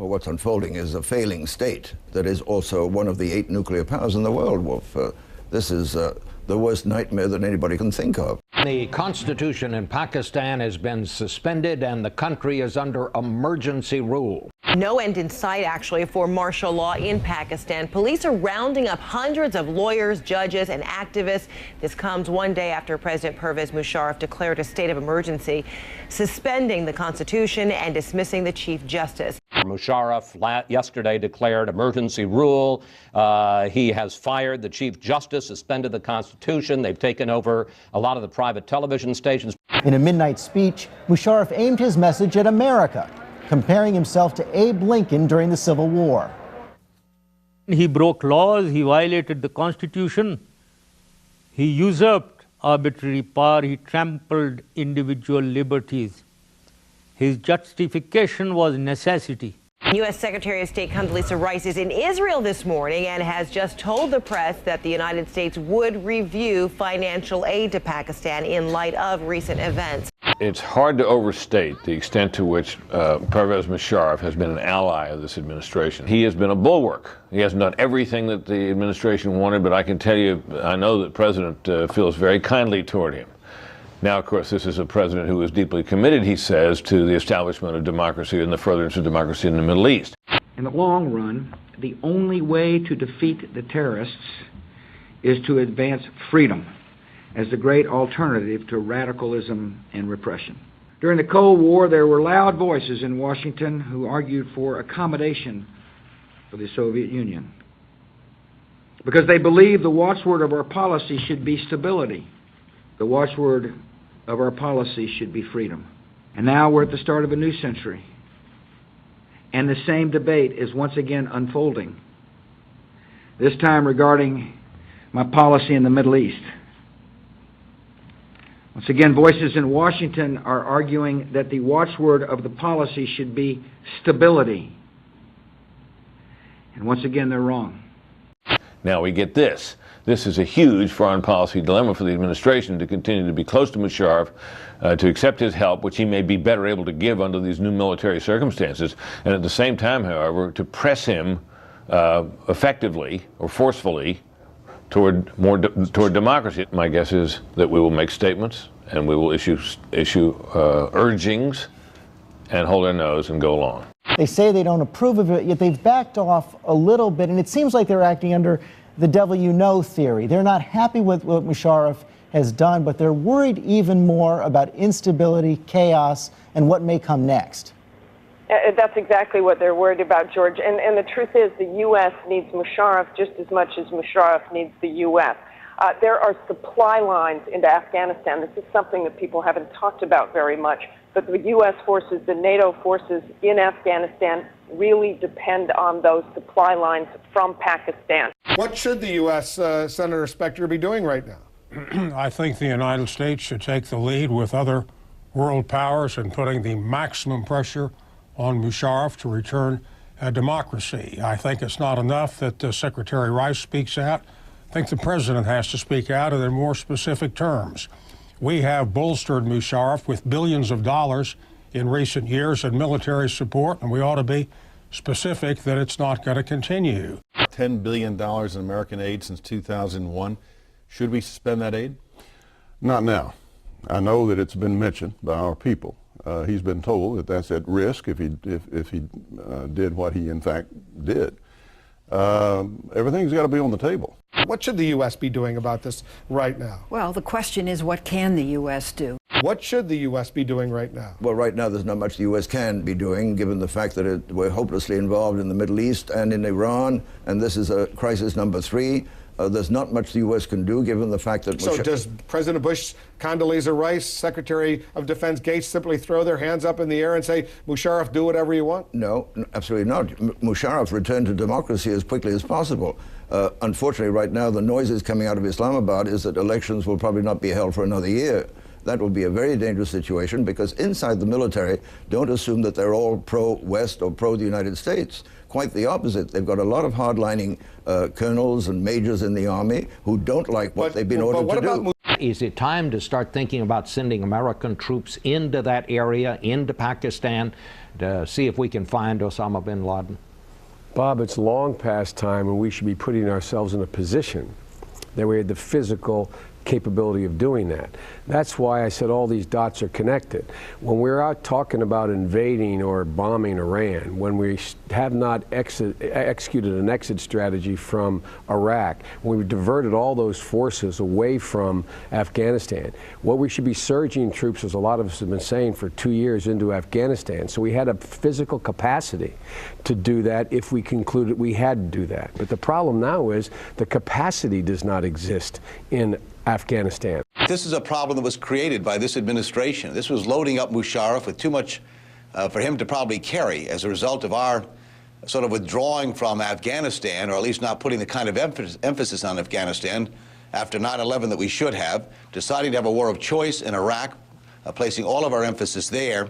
Well, what's unfolding is a failing state that is also one of the 8 nuclear powers in the world, Wolf. This is the worst nightmare that anybody can think of. The constitution in Pakistan has been suspended and the country is under emergency rule. No end in sight, actually, for martial law in Pakistan. Police are rounding up hundreds of lawyers, judges, and activists. This comes one day after President Pervez Musharraf declared a state of emergency, suspending the Constitution and dismissing the Chief Justice. Musharraf yesterday declared emergency rule. He has fired the Chief Justice, suspended the Constitution. They've taken over a lot of the private television stations. In a midnight speech, Musharraf aimed his message at America, comparing himself to Abe Lincoln during the Civil War. He broke laws, he violated the Constitution, he usurped arbitrary power, he trampled individual liberties. His justification was necessity. U.S. Secretary of State Condoleezza Rice is in Israel this morning and has just told the press that the United States would review financial aid to Pakistan in light of recent events. It's hard to overstate the extent to which Pervez Musharraf has been an ally of this administration. He has been a bulwark. He hasn't done everything that the administration wanted, but I can tell you, I know that the President feels very kindly toward him. Now, of course, this is a president who is deeply committed, he says, to the establishment of democracy and the furtherance of democracy in the Middle East. In the long run, the only way to defeat the terrorists is to advance freedom as the great alternative to radicalism and repression. During the Cold War, there were loud voices in Washington who argued for accommodation for the Soviet Union because they believed the watchword of our policy should be stability. The watchword of our policy should be freedom. And now we're at the start of a new century, and the same debate is once again unfolding, this time regarding my policy in the Middle East. Once again, voices in Washington are arguing that the watchword of the policy should be stability. And once again, they're wrong. Now we get this. This is a huge foreign policy dilemma for the administration to continue to be close to Musharraf, to accept his help, which he may be better able to give under these new military circumstances, and at the same time, however, to press him effectively or forcefully toward democracy. My guess is that we will make statements and we will issue urgings and hold our nose and go along. They say they don't approve of it, yet they've backed off a little bit, and it seems like they're acting under the devil you know theory. They're not happy with what Musharraf has done, but they're worried even more about instability, chaos, and what may come next. That's exactly what they're worried about, George. And the truth is the U.S. needs Musharraf just as much as Musharraf needs the U.S. There are supply lines into Afghanistan. This is something that people haven't talked about very much. But the U.S. forces, the NATO forces in Afghanistan really depend on those supply lines from Pakistan. What should the U.S., Senator Specter, be doing right now? I think the United States should take the lead with other world powers in putting the maximum pressure on Musharraf to return democracy. I think it's not enough that Secretary Rice speaks out. I think the President has to speak out in more specific terms. We have bolstered Musharraf with billions of dollars in recent years in military support, and we ought to be specific that it's not going to continue. $10 billion in American aid since 2001. Should we suspend that aid? Not now. I know that it's been mentioned by our people. He's been told that that's at risk if he did what he in fact did. Everything's got to be on the table. What should the U.S. be doing about this right now? Well, the question is, what can the U.S. do? What should the U.S. be doing right now? Well, right now there's not much the U.S. can be doing, given the fact that we're hopelessly involved in the Middle East and in Iran, and this is a crisis number 3. There's not much the U.S. can do, given the fact that... So does President Bush, Condoleezza Rice, Secretary of Defense Gates simply throw their hands up in the air and say, Musharraf, do whatever you want? No, absolutely not. Musharraf returned to democracy as quickly as possible. Unfortunately, right now, the noises coming out of Islamabad is that elections will probably not be held for another year. That will be a very dangerous situation, because inside the military, don't assume that they're all pro-West or pro-the United States. Quite the opposite. They've got a lot of hardlining colonels and majors in the army who don't like what they've been ordered to do. Is it time to start thinking about sending American troops into that area, into Pakistan, to see if we can find Osama bin Laden? Bob, it's long past time, and we should be putting ourselves in a position that we had the physical capability of doing that. That's why I said all these dots are connected. When we're out talking about invading or bombing Iran, when we have not executed an exit strategy from Iraq, when we've diverted all those forces away from Afghanistan, what we should be surging troops, as a lot of us have been saying for 2 years, into Afghanistan. So we had a physical capacity to do that if we concluded we had to do that. But the problem now is the capacity does not exist in Afghanistan. This is a problem that was created by this administration. This was loading up Musharraf with too much for him to probably carry as a result of our sort of withdrawing from Afghanistan, or at least not putting the kind of emphasis on Afghanistan after 9/11 that we should have, deciding to have a war of choice in Iraq, placing all of our emphasis there,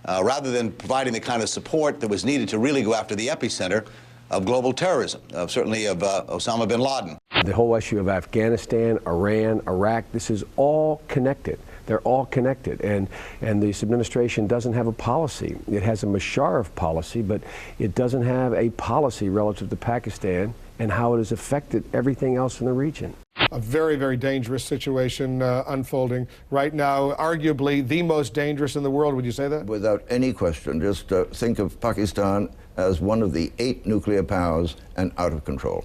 rather than providing the kind of support that was needed to really go after the epicenter of global terrorism, certainly of Osama bin Laden. The whole issue of Afghanistan, Iran, Iraq, this is all connected. They're all connected, and this administration doesn't have a policy. It has a Musharraf policy, but it doesn't have a policy relative to Pakistan and how it has affected everything else in the region. A very, very dangerous situation unfolding right now, arguably the most dangerous in the world. Would you say that? Without any question. Just think of Pakistan as one of the 8 nuclear powers and out of control.